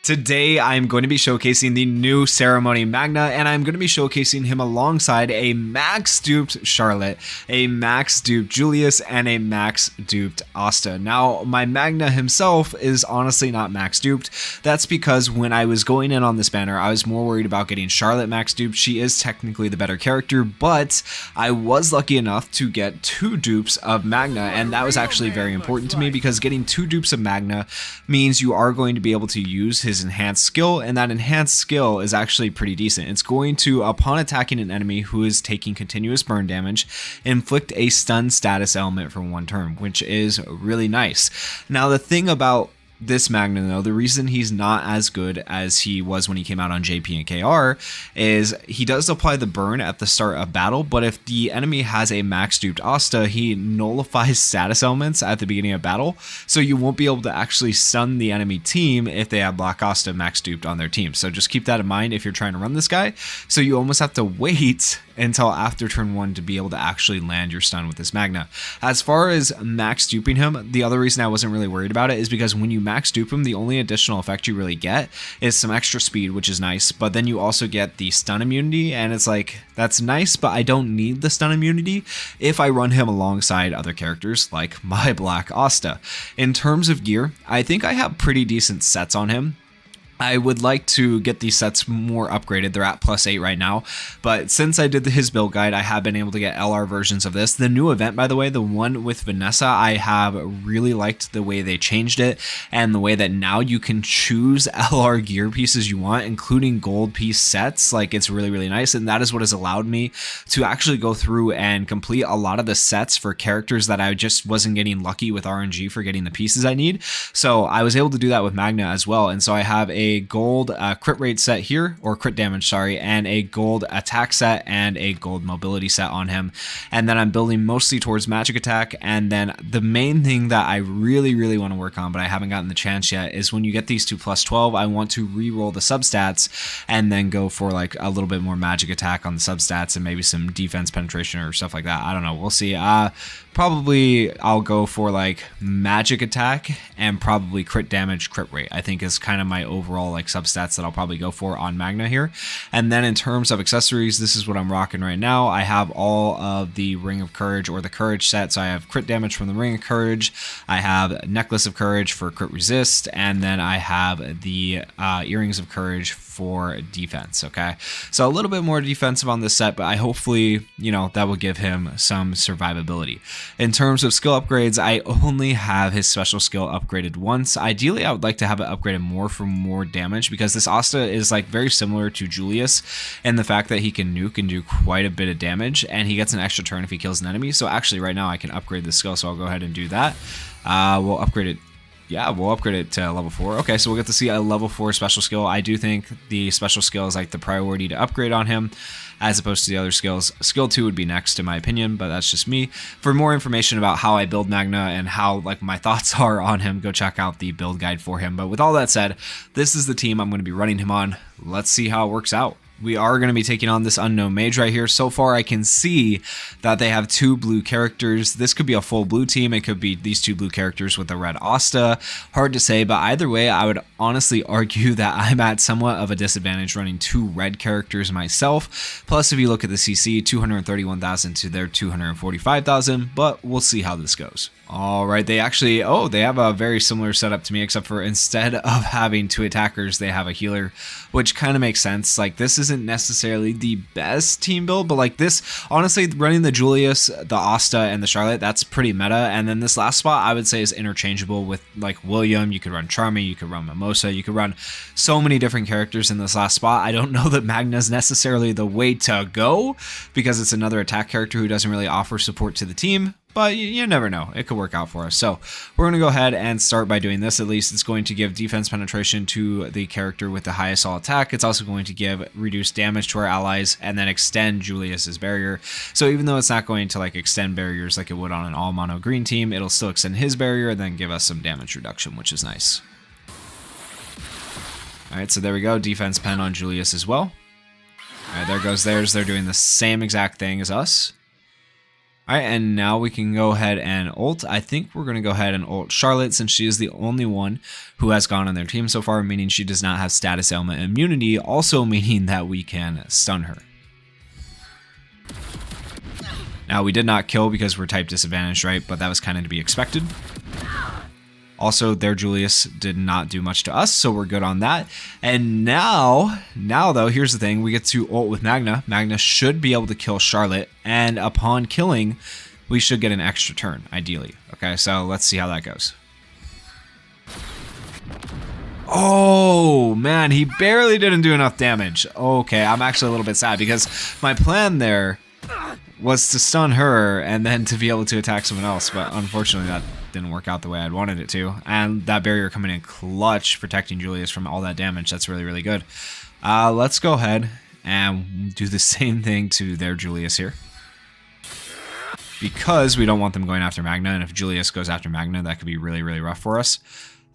Today, I'm going to be showcasing the new Ceremony Magna, and I'm going to be showcasing him alongside a max duped Charlotte, a max duped Julius, and a max duped Asta. Now, my Magna himself is honestly not max duped. That's because when I was going in on this banner, I was more worried about getting Charlotte max duped. She is technically the better character, but I was lucky enough to get 2 dupes of Magna, and that was actually very important to me because getting 2 dupes of Magna means you are going to be able to use his enhanced skill, and that enhanced skill is actually pretty decent. It's going to, upon attacking an enemy who is taking continuous burn damage, inflict a stun status element for 1 turn, which is really nice. Now, the thing about this Magna, though, the reason he's not as good as he was when he came out on JP and KR is he does apply the burn at the start of battle, but if the enemy has a max duped Asta, he nullifies status elements at the beginning of battle, so you won't be able to actually stun the enemy team if they have Black Asta max duped on their team. So just keep that in mind if you're trying to run this guy. So you almost have to wait until after turn 1 to be able to actually land your stun with this Magna. As far as max duping him, the other reason I wasn't really worried about it is because when you max dupe him, the only additional effect you really get is some extra speed, which is nice, but then you also get the stun immunity, and it's like, that's nice, but I don't need the stun immunity if I run him alongside other characters like my Black Asta. In terms of gear, I think I have pretty decent sets on him. I would like to get these sets more upgraded. They're at +8 right now, but since I did his build guide, I have been able to get LR versions of this. The new event, by the way, the one with Vanessa, I have really liked the way they changed it and the way that now you can choose LR gear pieces you want, including gold piece sets. Like, it's really, really nice, and that is what has allowed me to actually go through and complete a lot of the sets for characters that I just wasn't getting lucky with RNG for getting the pieces I need. So I was able to do that with Magna as well, and so I have a gold crit rate set here, or crit damage, sorry, and a gold attack set and a gold mobility set on him. And then I'm building mostly towards magic attack. And then the main thing that I really, really want to work on, but I haven't gotten the chance yet, is when you get these 2 +12, I want to re-roll the substats and then go for like a little bit more magic attack on the substats and maybe some defense penetration or stuff like that. I don't know, we'll see. Probably I'll go for like magic attack and probably crit damage, crit rate, I think is kind of my overall like substats that I'll probably go for on Magna here. And then in terms of accessories, this is what I'm rocking right now. I have all of the Ring of Courage or the Courage set. So I have crit damage from the Ring of Courage, I have Necklace of Courage for crit resist, and then I have the Earrings of Courage for defense. Okay, so a little bit more defensive on this set, but I hopefully, you know, that will give him some survivability. In terms of skill upgrades, I only have his special skill upgraded once. Ideally, I would like to have it upgraded more for more damage, because this Asta is like very similar to Julius in the fact that he can nuke and do quite a bit of damage, and he gets an extra turn if he kills an enemy. So actually right now I can upgrade the skill, so I'll go ahead and do that. We'll upgrade it. Yeah, we'll upgrade it to level 4. Okay, so we'll get to see a level 4 special skill. I do think the special skill is like the priority to upgrade on him as opposed to the other skills. Skill 2 would be next in my opinion, but that's just me. For more information about how I build Magna and how like my thoughts are on him, go check out the build guide for him. But with all that said, this is the team I'm going to be running him on. Let's see how it works out. We are going to be taking on this unknown mage right here. So far, I can see that they have 2 blue characters. This could be a full blue team. It could be these 2 blue characters with a red Asta. Hard to say, but either way, I would honestly argue that I'm at somewhat of a disadvantage running 2 red characters myself. Plus, if you look at the CC, 231,000 to their 245,000, but we'll see how this goes. All right, they actually, they have a very similar setup to me, except for instead of having 2 attackers, they have a healer, which kind of makes sense. Like, this isn't necessarily the best team build, but like this, honestly, running the Julius, the Asta, and the Charlotte, that's pretty meta. And then this last spot, I would say, is interchangeable with like William. You could run Charmy, you could run Mimosa, you could run so many different characters in this last spot. I don't know that Magna is necessarily the way to go, because it's another attack character who doesn't really offer support to the team. But you never know, it could work out for us. So we're going to go ahead and start by doing this. At least it's going to give defense penetration to the character with the highest all attack. It's also going to give reduced damage to our allies and then extend Julius's barrier. So even though it's not going to like extend barriers like it would on an all mono green team, it'll still extend his barrier and then give us some damage reduction, which is nice. All right, so there we go. Defense pen on Julius as well. All right, there goes theirs. They're doing the same exact thing as us. All right, and now we can go ahead and ult. I think we're going to go ahead and ult Charlotte since she is the only one who has gone on their team so far, meaning she does not have status ailment immunity, also meaning that we can stun her. Now, we did not kill because we're type disadvantaged, right? But that was kind of to be expected. Also, their Julius did not do much to us, so we're good on that. And now though, here's the thing. We get to ult with Magna. Magna should be able to kill Charlotte, and upon killing, we should get an extra turn, ideally. Okay, so let's see how that goes. Oh, man, he barely didn't do enough damage. Okay, I'm actually a little bit sad because my plan there was to stun her and then to be able to attack someone else, but unfortunately that didn't work out the way I'd wanted it to. And that barrier coming in clutch, protecting Julius from all that damage. That's really, really good. Let's go ahead and do the same thing to their Julius here, because we don't want them going after Magna, and if Julius goes after Magna, that could be really, really rough for us.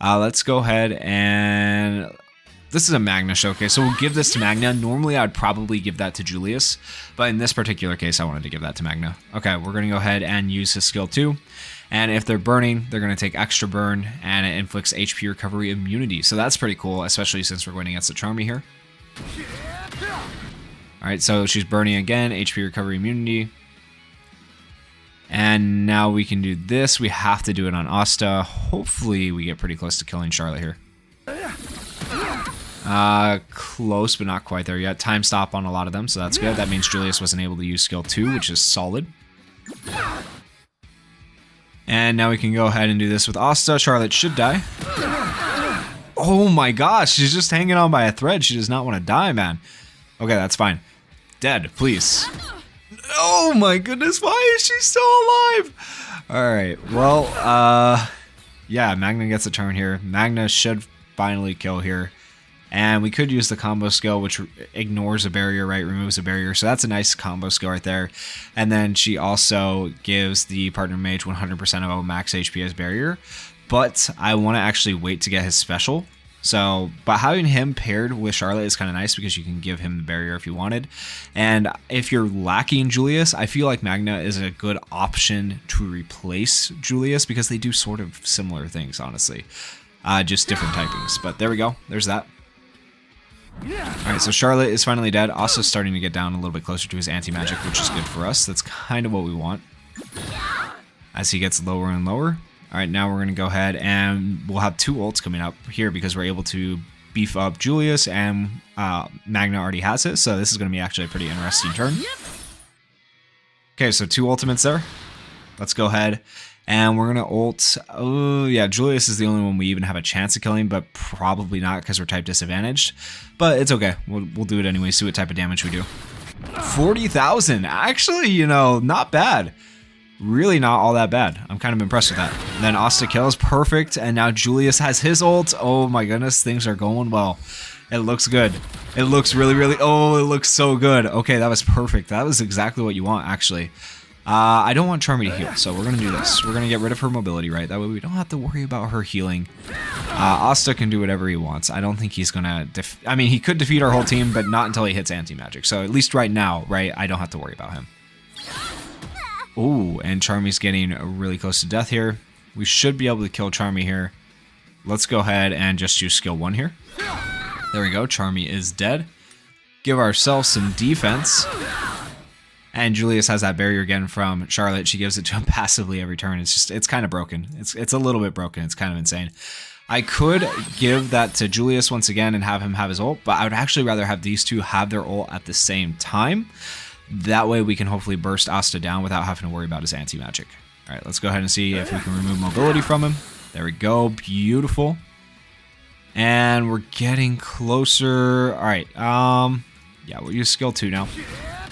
Let's go ahead and... This is a Magna showcase, so we'll give this to Magna. Normally, I'd probably give that to Julius, but in this particular case, I wanted to give that to Magna. Okay, we're going to go ahead and use his skill 2, and if they're burning, they're going to take extra burn, and it inflicts HP recovery immunity, so that's pretty cool, especially since we're going against the Charmy here. Alright, so she's burning again, HP recovery immunity. And now we can do this. We have to do it on Asta. Hopefully, we get pretty close to killing Charlotte here. Close, but not quite there yet. Time stop on a lot of them, so that's good. That means Julius wasn't able to use skill 2, which is solid. And now we can go ahead and do this with Asta. Charlotte should die. Oh my gosh, she's just hanging on by a thread. She does not want to die, man. Okay, that's fine. Dead, please. Oh my goodness, why is she still alive? Alright, well, yeah, Magna gets a turn here. Magna should finally kill here. And we could use the combo skill, which ignores a barrier, right? Removes a barrier. So that's a nice combo skill right there. And then she also gives the partner mage 100% of max HP as barrier. But I want to actually wait to get his special. So, but having him paired with Charlotte is kind of nice because you can give him the barrier if you wanted. And if you're lacking Julius, I feel like Magna is a good option to replace Julius because they do sort of similar things, honestly. Just different typings. But there we go. There's that. Alright, so Charlotte is finally dead. Also starting to get down a little bit closer to his anti-magic, which is good for us. That's kind of what we want as he gets lower and lower. Alright, now we're going to go ahead and we'll have 2 ults coming up here because we're able to beef up Julius and Magna already has it. So this is going to be actually a pretty interesting turn. Okay, so 2 ultimates there. Let's go ahead. And we're going to ult... Oh, yeah, Julius is the only one we even have a chance of killing, but probably not because we're type disadvantaged. But it's okay. We'll do it anyway, see what type of damage we do. 40,000! Actually, you know, not bad. Really not all that bad. I'm kind of impressed with that. And then Asta kills, perfect. And now Julius has his ult. Oh my goodness, things are going well. It looks good. It looks really, really... Oh, it looks so good. Okay, that was perfect. That was exactly what you want, actually. I don't want Charmy to heal, so we're going to do this. We're going to get rid of her mobility, right? That way we don't have to worry about her healing. Asta can do whatever he wants. I don't think he's going to... I mean, he could defeat our whole team, but not until he hits anti-magic. So at least right now, right, I don't have to worry about him. Ooh, and Charmy's getting really close to death here. We should be able to kill Charmy here. Let's go ahead and just use skill 1 here. There we go. Charmy is dead. Give ourselves some defense. And Julius has that barrier again from Charlotte. She gives it to him passively every turn. It's kind of broken. It's a little bit broken. It's kind of insane. I could give that to Julius once again and have him have his ult, but I would actually rather have these two have their ult at the same time. That way we can hopefully burst Asta down without having to worry about his anti-magic. All right, let's go ahead and see if we can remove mobility from him. There we go. Beautiful. And we're getting closer. All right. Yeah, we'll use skill 2 now.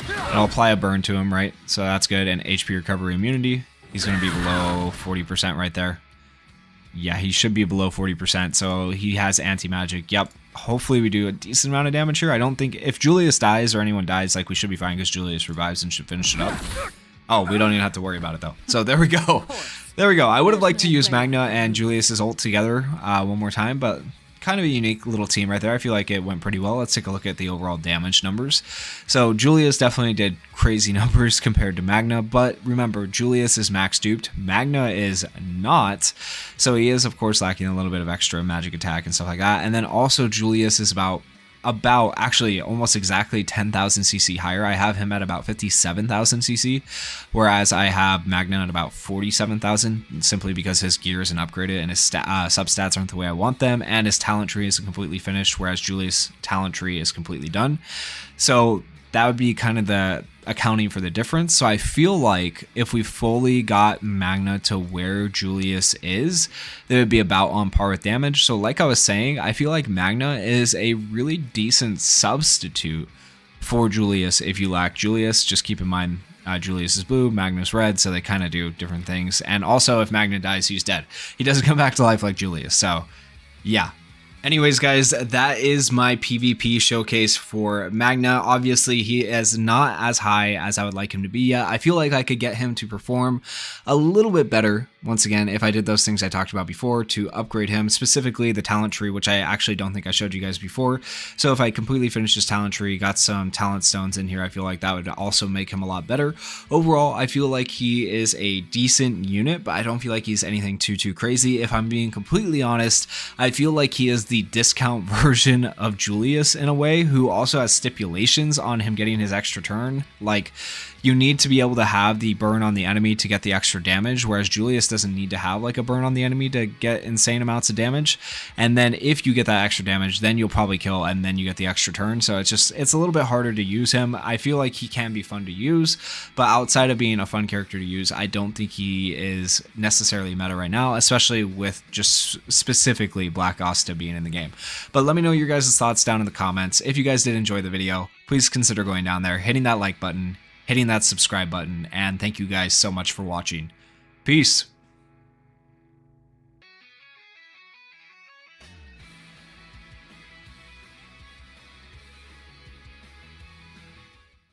And I'll apply a burn to him, right? So that's good. And HP recovery immunity. He's going to be below 40% right there. Yeah, he should be below 40%. So he has anti-magic. Yep. Hopefully we do a decent amount of damage here. I don't think... If Julius dies or anyone dies, like, we should be fine because Julius revives and should finish it up. Oh, we don't even have to worry about it, though. So there we go. There we go. I would have liked to use Magna and Julius's ult together one more time, but kind of a unique little team right there. I feel like it went pretty well. Let's take a look at the overall damage numbers. So Julius definitely did crazy numbers compared to Magna, but remember, Julius is max duped. Magna is not. So he is, of course, lacking a little bit of extra magic attack and stuff like that. And then also Julius is about actually almost exactly 10,000 CC higher. I have him at about 57,000 CC, whereas I have Magna at about 47,000, simply because his gear isn't upgraded and his substats aren't the way I want them, and his talent tree isn't completely finished, whereas Julius' talent tree is completely done. So that would be kind of the accounting for the difference. So I feel like if we fully got Magna to where Julius is, they would be about on par with damage. So like I was saying, I feel like Magna is a really decent substitute for Julius. If you lack Julius, just keep in mind Julius is blue, Magna's red, so they kind of do different things. And also if Magna dies, he's dead. He doesn't come back to life like Julius. So yeah. Anyways, guys, that is my PvP showcase for Magna. Obviously, he is not as high as I would like him to be yet. I feel like I could get him to perform a little bit better, once again, if I did those things I talked about before to upgrade him, specifically the talent tree, which I actually don't think I showed you guys before. So if I completely finished his talent tree, got some talent stones in here, I feel like that would also make him a lot better. Overall, I feel like he is a decent unit, but I don't feel like he's anything too crazy. If I'm being completely honest, I feel like he is the discount version of Julius in a way, who also has stipulations on him getting his extra turn. Like, you need to be able to have the burn on the enemy to get the extra damage, whereas Julius doesn't need to have like a burn on the enemy to get insane amounts of damage. And then if you get that extra damage, then you'll probably kill and then you get the extra turn. So it's a little bit harder to use him. I feel like he can be fun to use, but outside of being a fun character to use, I don't think he is necessarily meta right now, especially with just specifically Black Asta being in the game. But let me know your guys' thoughts down in the comments. If you guys did enjoy the video, please consider going down there, hitting that like button, hitting that subscribe button, and thank you guys so much for watching. Peace.